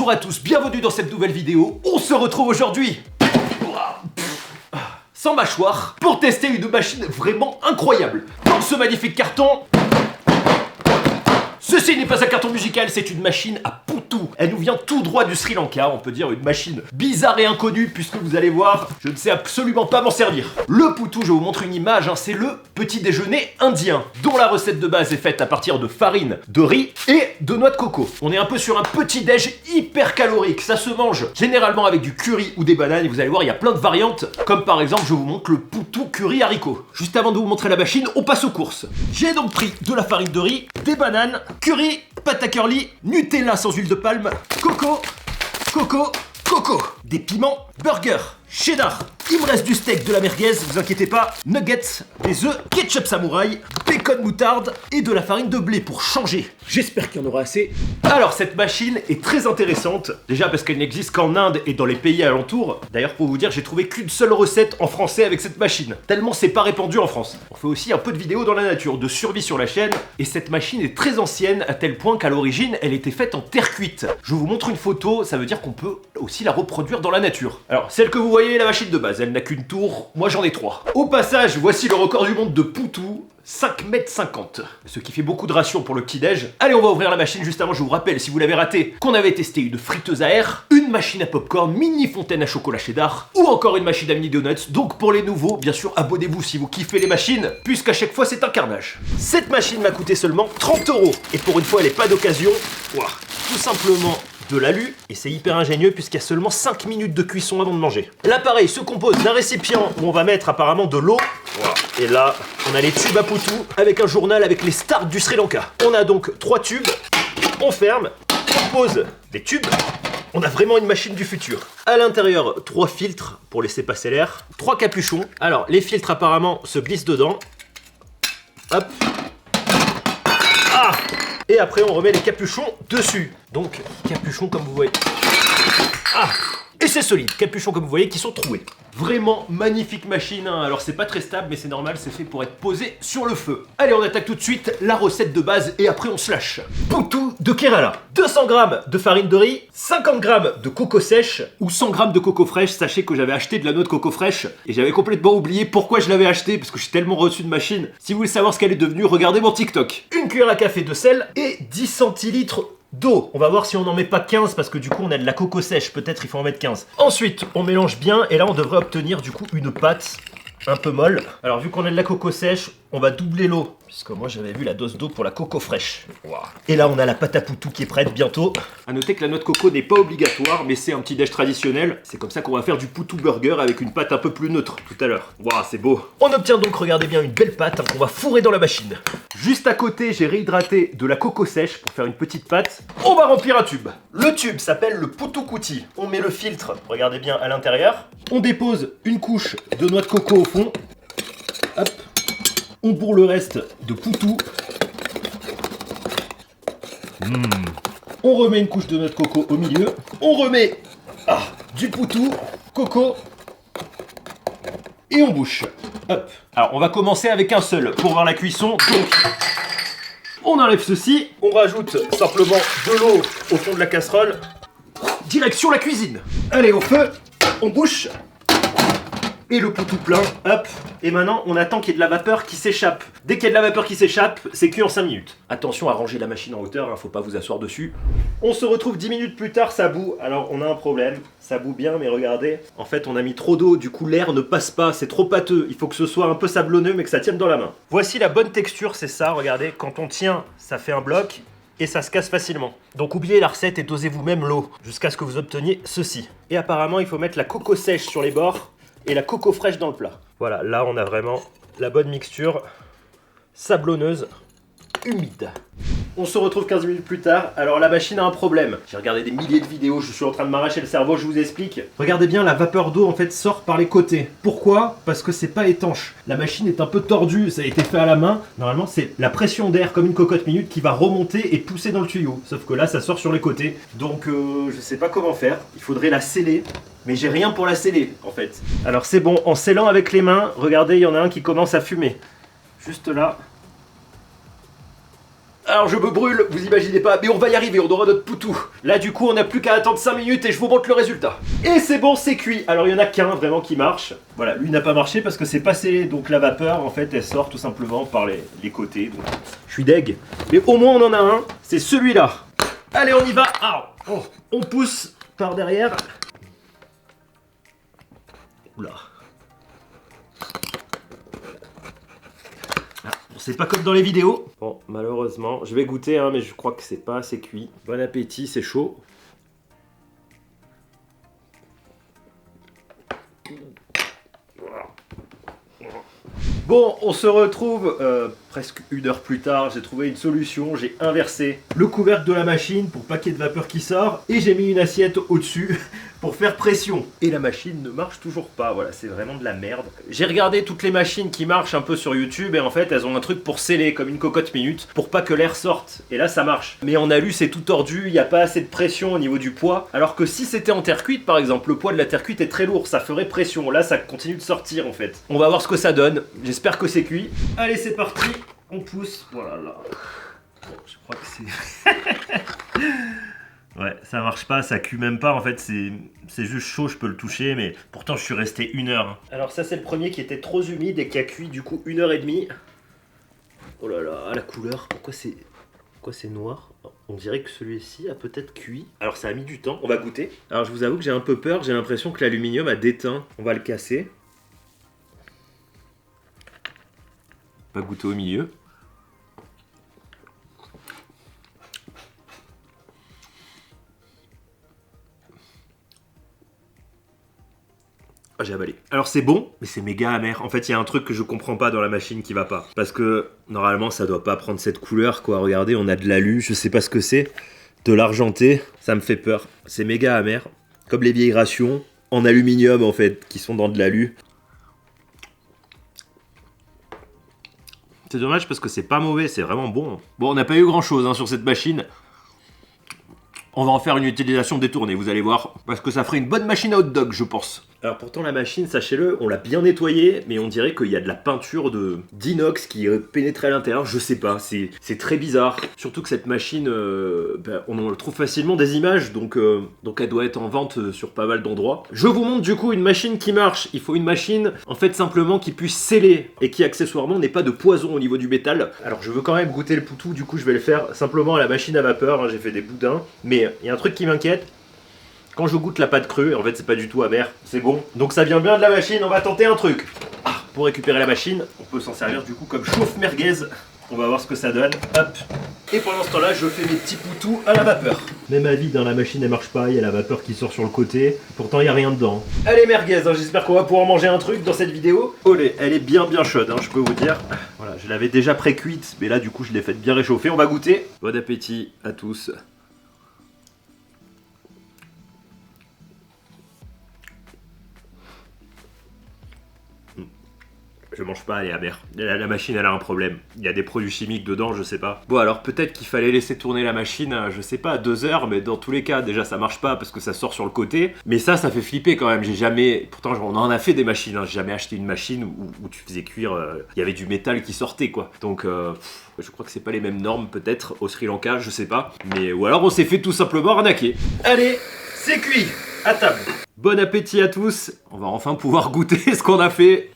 Bonjour à tous, bienvenue dans cette nouvelle vidéo. On se retrouve aujourd'hui sans mâchoire pour tester une machine vraiment incroyable. Dans ce magnifique carton, ceci n'est pas un carton musical, c'est une machine à poutou. Elle nous vient tout droit du Sri Lanka, on peut dire une machine bizarre et inconnue puisque vous allez voir, je ne sais absolument pas m'en servir. Le poutou, je vous montre une image, c'est le petit déjeuner indien dont la recette de base est faite à partir de farine, de riz et de noix de coco. On est un peu sur un petit déj hyper calorique, ça se mange généralement avec du curry ou des bananes et vous allez voir, il y a plein de variantes comme par exemple, je vous montre le poutou curry haricot. Juste avant de vous montrer la machine, on passe aux courses. J'ai donc pris de la farine de riz, des bananes, curry, pâte à curly, Nutella sans huile de palme, coco, des piments, burger, cheddar, il me reste du steak, de la merguez, vous inquiétez pas, nuggets, des œufs, ketchup samouraï, bacon moutarde et de la farine de blé pour changer. J'espère qu'il y en aura assez. Alors cette machine est très intéressante, déjà parce qu'elle n'existe qu'en Inde et dans les pays alentours. D'ailleurs pour vous dire, j'ai trouvé qu'une seule recette en français avec cette machine, tellement c'est pas répandu en France. On fait aussi un peu de vidéos dans la nature, de survie sur la chaîne, et cette machine est très ancienne à tel point qu'à l'origine, elle était faite en terre cuite. Je vous montre une photo, ça veut dire qu'on peut aussi la reproduire dans la nature. Alors celle que vous voyez, la machine de base, elle n'a qu'une tour, moi j'en ai 3. Au passage, voici le record du monde de poutou, 5,50 m, ce qui fait beaucoup de rations pour le petit-déj. Allez, on va ouvrir la machine. Juste avant, je vous rappelle, si vous l'avez raté, qu'on avait testé une friteuse à air, une machine à popcorn, mini fontaine à chocolat cheddar, ou encore une machine à mini donuts. Donc pour les nouveaux, bien sûr, abonnez-vous si vous kiffez les machines, puisqu'à chaque fois c'est un carnage. Cette machine m'a coûté seulement 30 €, et pour une fois elle est pas d'occasion, tout simplement de l'alu, et c'est hyper ingénieux puisqu'il y a seulement 5 minutes de cuisson avant de manger. L'appareil se compose d'un récipient où on va mettre apparemment de l'eau, et là on a les tubes à poutou avec un journal avec les stars du Sri Lanka. On a donc 3 tubes, on ferme, on pose les tubes, on a vraiment une machine du futur. À l'intérieur, 3 filtres pour laisser passer l'air, 3 capuchons. Alors les filtres apparemment se glissent dedans, hop, ah! Et après on remet les capuchons dessus. Donc capuchons comme vous voyez. Ah! Et c'est solide, capuchons comme vous voyez qui sont troués. Vraiment magnifique machine, hein. Alors c'est pas très stable mais c'est normal, c'est fait pour être posé sur le feu. Allez, on attaque tout de suite la recette de base et après on se lâche. Poutou de Kerala, 200 g de farine de riz, 50 g de coco sèche ou 100 g de coco fraîche. Sachez que j'avais acheté de la noix de coco fraîche et j'avais complètement oublié pourquoi je l'avais acheté parce que je suis tellement reçu de machine. Si vous voulez savoir ce qu'elle est devenue, regardez mon TikTok. Une cuillère à café de sel et 10 centilitres d'eau. On va voir si on n'en met pas 15 parce que du coup on a de la coco sèche, peut-être il faut en mettre 15. Ensuite on mélange bien et là on devrait obtenir du coup une pâte un peu molle. Alors vu qu'on a de la coco sèche, on va doubler l'eau puisque moi j'avais vu la dose d'eau pour la coco fraîche. Wow. Et là on a la pâte à poutou qui est prête bientôt. A noter que la noix de coco n'est pas obligatoire mais c'est un petit déj traditionnel. C'est comme ça qu'on va faire du poutou burger avec une pâte un peu plus neutre tout à l'heure. Waouh, c'est beau. On obtient donc, regardez bien, une belle pâte qu'on va fourrer dans la machine. Juste à côté, j'ai réhydraté de la coco sèche pour faire une petite pâte. On va remplir un tube. Le tube s'appelle le poutou kouti. On met le filtre, regardez bien, à l'intérieur. On dépose une couche de noix de coco au fond. Hop. On bourre le reste de poutou. On remet une couche de noix de coco au milieu. On remet du poutou, coco. Et on bouche. Hop. Alors on va commencer avec un seul pour voir la cuisson. Donc on enlève ceci. On rajoute simplement de l'eau au fond de la casserole. Direction la cuisine. Allez, au feu. On bouche. Et le poutou plein, hop, et maintenant on attend qu'il y ait de la vapeur qui s'échappe. Dès qu'il y a de la vapeur qui s'échappe, c'est cuit en 5 minutes. Attention à ranger la machine en hauteur, hein, faut pas vous asseoir dessus. On se retrouve 10 minutes plus tard, ça bout. Alors on a un problème, ça bout bien, mais regardez. En fait on a mis trop d'eau, du coup l'air ne passe pas, c'est trop pâteux. Il faut que ce soit un peu sablonneux mais que ça tienne dans la main. Voici la bonne texture, c'est ça, regardez. Quand on tient, ça fait un bloc. Et ça se casse facilement. Donc oubliez la recette et dosez vous-même l'eau, jusqu'à ce que vous obteniez ceci. Et apparemment il faut mettre la coco sèche sur les bords. Et la coco fraîche dans le plat. Voilà, là on a vraiment la bonne mixture sablonneuse, humide. On se retrouve 15 minutes plus tard. Alors la machine a un problème. J'ai regardé des milliers de vidéos, je suis en train de m'arracher le cerveau, je vous explique. Regardez bien, la vapeur d'eau en fait sort par les côtés. Pourquoi? Parce que c'est pas étanche. La machine est un peu tordue, ça a été fait à la main. Normalement c'est la pression d'air comme une cocotte minute qui va remonter et pousser dans le tuyau. Sauf que là ça sort sur les côtés. Donc je sais pas comment faire. Il faudrait la sceller. Mais j'ai rien pour la sceller en fait. Alors c'est bon, en scellant avec les mains, regardez, il y en a un qui commence à fumer. Juste là. Alors je me brûle, vous imaginez pas, mais on va y arriver, on aura notre poutou. Là du coup on n'a plus qu'à attendre 5 minutes et je vous montre le résultat. Et c'est bon, c'est cuit. Alors il y en a qu'un vraiment qui marche. Voilà, lui n'a pas marché parce que c'est pas scellé, donc la vapeur en fait elle sort tout simplement par les côtés. Donc, je suis deg. Mais au moins on en a un, c'est celui-là. Allez on y va. Ah, oh, on pousse par derrière. Oula. C'est pas comme dans les vidéos. Bon, malheureusement, je vais goûter, hein, mais je crois que c'est pas assez cuit. Bon appétit, c'est chaud. Bon, on se retrouve presque 1 heure plus tard. J'ai trouvé une solution. J'ai inversé le couvercle de la machine pour pas qu'il y ait de vapeur qui sort. Et j'ai mis une assiette au-dessus pour faire pression. Et la machine ne marche toujours pas. Voilà, c'est vraiment de la merde. J'ai regardé toutes les machines qui marchent un peu sur YouTube. Et en fait, elles ont un truc pour sceller, comme une cocotte minute, pour pas que l'air sorte. Et là, ça marche. Mais en alu, c'est tout tordu. Il n'y a pas assez de pression au niveau du poids. Alors que si c'était en terre cuite, par exemple, le poids de la terre cuite est très lourd. Ça ferait pression. Là, ça continue de sortir, en fait. On va voir ce que ça donne. J'espère que c'est cuit. Allez, c'est parti. On pousse. Voilà, là. Bon, je crois que c'est... Ouais, ça marche pas, ça cuit même pas. En fait, c'est juste chaud, je peux le toucher. Mais pourtant, je suis resté 1 heure. Alors ça, c'est le premier qui était trop humide et qui a cuit, du coup, 1h30. Oh là là, la couleur. Pourquoi c'est noir? On dirait que celui-ci a peut-être cuit. Alors, ça a mis du temps. On va goûter. Alors, je vous avoue que j'ai un peu peur. J'ai l'impression que l'aluminium a déteint. On va le casser. On va goûter au milieu. Ah, j'ai avalé. Alors c'est bon, mais c'est méga amer. En fait, il y a un truc que je comprends pas dans la machine qui va pas. Parce que normalement, ça doit pas prendre cette couleur, quoi. Regardez, on a de l'alu, je sais pas ce que c'est. De l'argenté, ça me fait peur. C'est méga amer. Comme les vieilles rations, en aluminium, en fait, qui sont dans de l'alu. C'est dommage parce que c'est pas mauvais, c'est vraiment bon. Bon, on n'a pas eu grand chose sur cette machine. On va en faire une utilisation détournée, vous allez voir. Parce que ça ferait une bonne machine à hot dog, je pense. Alors pourtant la machine, sachez-le, on l'a bien nettoyée, mais on dirait qu'il y a de la peinture d'inox qui pénétrait à l'intérieur, je sais pas, c'est très bizarre. Surtout que cette machine, on en trouve facilement des images, donc elle doit être en vente sur pas mal d'endroits. Je vous montre du coup une machine qui marche. Il faut une machine, en fait, simplement qui puisse sceller et qui accessoirement n'ait pas de poison au niveau du métal. Alors je veux quand même goûter le poutou, du coup je vais le faire simplement à la machine à vapeur, hein, j'ai fait des boudins. Mais il y a un truc qui m'inquiète. Quand je goûte la pâte crue, en fait c'est pas du tout amer, c'est bon. Donc ça vient bien de la machine, on va tenter un truc. Pour récupérer la machine, on peut s'en servir du coup comme chauffe merguez. On va voir ce que ça donne. Hop. Et pendant ce temps-là, je fais mes petits poutous à la vapeur. Même avis, dans la machine elle marche pas, il y a la vapeur qui sort sur le côté. Pourtant il n'y a rien dedans. Allez merguez, j'espère qu'on va pouvoir manger un truc dans cette vidéo. Olé, elle est bien chaude, je peux vous dire. Voilà, je l'avais déjà pré-cuite, mais là du coup je l'ai faite bien réchauffer. On va goûter. Bon appétit à tous. Je mange pas, elle est amère. La machine, elle a un problème. Il y a des produits chimiques dedans, je sais pas. Bon, alors peut-être qu'il fallait laisser tourner la machine, je sais pas, 2 heures, mais dans tous les cas, déjà, ça marche pas parce que ça sort sur le côté. Mais ça fait flipper quand même. J'ai jamais... Pourtant, on en a fait des machines, J'ai jamais acheté une machine où tu faisais cuire... Il y avait du métal qui sortait, quoi. Donc, je crois que c'est pas les mêmes normes, peut-être, au Sri Lanka, je sais pas. Mais... Ou alors, on s'est fait tout simplement arnaquer. Allez, c'est cuit. À table. Bon appétit à tous. On va enfin pouvoir goûter ce qu'on a fait.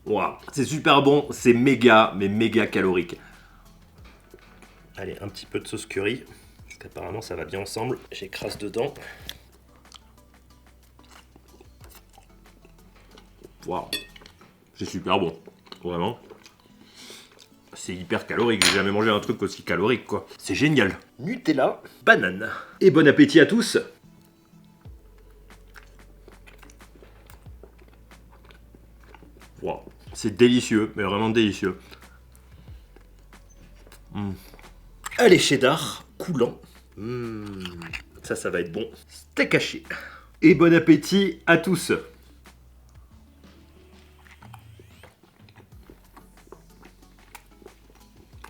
Wow. C'est super bon, c'est méga, mais méga calorique. Allez, un petit peu de sauce curry, parce qu'apparemment ça va bien ensemble. J'écrase dedans. Waouh, c'est super bon, vraiment. C'est hyper calorique, j'ai jamais mangé un truc aussi calorique, quoi. C'est génial. Nutella, banane. Et bon appétit à tous. Wow. C'est délicieux, mais vraiment délicieux. Allez, cheddar, coulant. Ça va être bon. Steak haché. Et bon appétit à tous.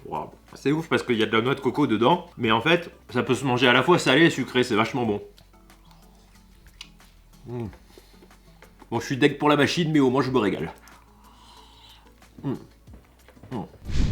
Wow. C'est ouf parce qu'il y a de la noix de coco dedans, mais en fait, ça peut se manger à la fois salé et sucré, c'est vachement bon. Bon, je suis deg pour la machine, mais au moins je me régale.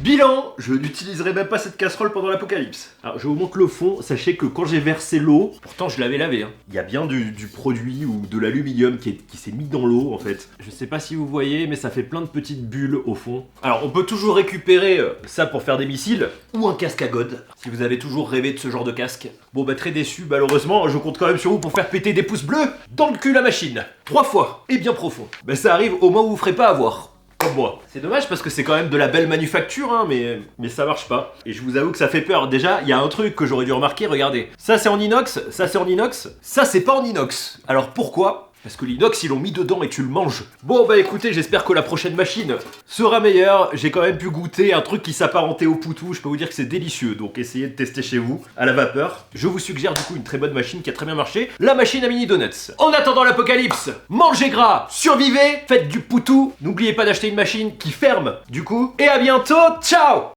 Bilan, je n'utiliserai même pas cette casserole pendant l'apocalypse. Alors je vous montre le fond, sachez que quand j'ai versé l'eau, pourtant je l'avais lavé, hein, il y a bien du produit ou de l'aluminium qui s'est mis dans l'eau en fait. Je sais pas si vous voyez, mais ça fait plein de petites bulles au fond. Alors on peut toujours récupérer ça pour faire des missiles, ou un casque à God, si vous avez toujours rêvé de ce genre de casque. Bon bah très déçu, malheureusement, je compte quand même sur vous pour faire péter des pouces bleus dans le cul la machine. 3 fois, et bien profond. Bah ça arrive au moins où vous ferez pas avoir. Comme moi. C'est dommage parce que c'est quand même de la belle manufacture, hein, mais ça marche pas. Et je vous avoue que ça fait peur. Déjà, il y a un truc que j'aurais dû remarquer, regardez. Ça c'est en inox, ça c'est en inox, ça c'est pas en inox. Alors pourquoi ? Parce que l'inox, ils l'ont mis dedans et tu le manges. Bon bah écoutez, j'espère que la prochaine machine sera meilleure. J'ai quand même pu goûter un truc qui s'apparentait au poutou. Je peux vous dire que c'est délicieux, donc essayez de tester chez vous, à la vapeur. Je vous suggère du coup une très bonne machine qui a très bien marché, la machine à mini donuts. En attendant l'apocalypse, mangez gras, survivez, faites du poutou. N'oubliez pas d'acheter une machine qui ferme, du coup. Et à bientôt, ciao!